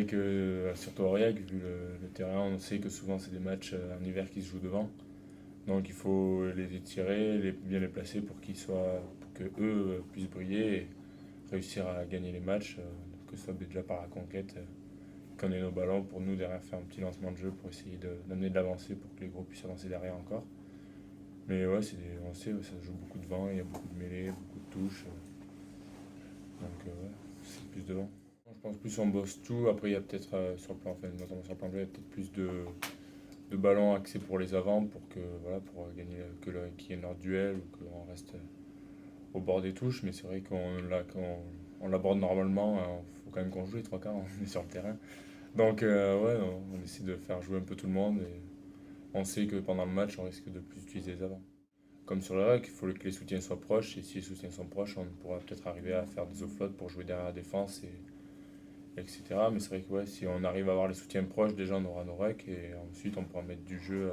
que, surtout à Aurillac, vu le terrain, on sait que souvent c'est des matchs en hiver qui se jouent devant. Donc il faut les étirer, bien les placer pour que eux puissent briller et réussir à gagner les matchs, que ce soit déjà par la conquête, qu'on ait nos ballons pour nous derrière faire un petit lancement de jeu pour essayer d'amener de l'avancée pour que les gros puissent avancer derrière encore. Mais ouais, on sait, ouais, ça joue beaucoup de vent, il y a beaucoup de mêlées, beaucoup de touches. Ouais, c'est plus devant. Je pense plus on bosse tout. Après, il y a peut-être sur le plan, enfin, notamment sur le plan de jeu, il y a peut-être plus de ballons axés pour les avants pour que voilà pour gagner qu'il y ait leur duel ou qu'on reste au bord des touches. Mais c'est vrai quand on l'aborde normalement, il faut quand même qu'on joue les trois quarts, on est sur le terrain. Donc ouais, on essaie de faire jouer un peu tout le monde et on sait que pendant le match, on risque de plus utiliser les avants. Comme sur le rack, il faut que les soutiens soient proches, et si les soutiens sont proches, on pourra peut-être arriver à faire des offloads pour jouer derrière la défense, etc. Mais c'est vrai que ouais, si on arrive à avoir les soutiens proches, déjà on aura nos racks, et ensuite on pourra mettre du jeu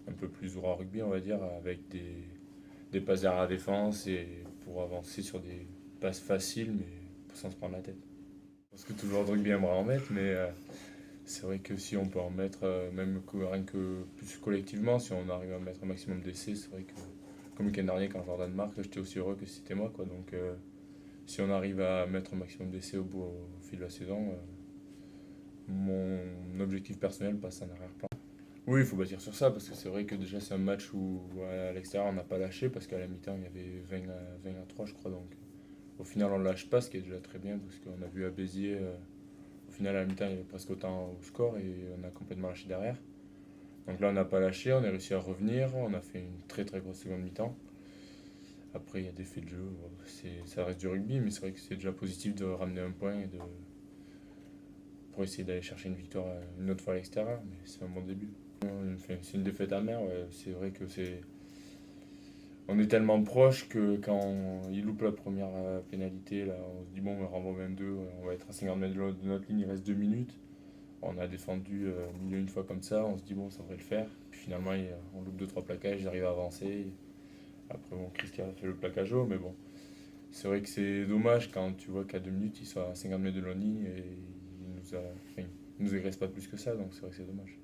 un peu plus droit rugby, on va dire, avec des passes derrière la défense, et pour avancer sur des passes faciles, mais sans se prendre la tête. Je pense que tout le joueur de rugby aimerait en mettre, mais c'est vrai que si on peut en mettre, rien que plus collectivement, si on arrive à mettre un maximum d'essais, c'est vrai que comme le week-end dernier, quand Jordan marque, j'étais aussi heureux que si c'était moi, quoi. Donc, si on arrive à mettre un maximum d'essais au fil de la saison, mon objectif personnel passe en arrière-plan. Oui, il faut bâtir sur ça, parce que c'est vrai que déjà, c'est un match où à l'extérieur, on n'a pas lâché, parce qu'à la mi-temps, il y avait 20 à 3, je crois. Donc, au final, on ne lâche pas, ce qui est déjà très bien, parce qu'on a vu à Béziers, au final, à la mi-temps, il y avait presque autant au score, et on a complètement lâché derrière. Donc là, on n'a pas lâché, on a réussi à revenir, on a fait une très très grosse seconde mi-temps. Après, il y a des faits de jeu, ça reste du rugby, mais c'est vrai que c'est déjà positif de ramener un point pour essayer d'aller chercher une victoire une autre fois à l'extérieur, mais c'est un bon début. Enfin, c'est une défaite amère, ouais. C'est vrai que on est tellement proche que quand il loupe la première pénalité, là, on se dit bon, on renvoie même deux, on va être à 50 mètres de notre ligne, il reste 2 minutes. On a défendu milieu une fois comme ça, on se dit bon, ça devrait le faire. Puis finalement, on loupe deux trois plaquages, j'arrive à avancer. Après, bon, Christian a fait le plaquage haut, mais bon, c'est vrai que c'est dommage quand tu vois qu'à 2 minutes, il soit à 50 mètres de la ligne et il nous agresse pas plus que ça, donc c'est vrai que c'est dommage.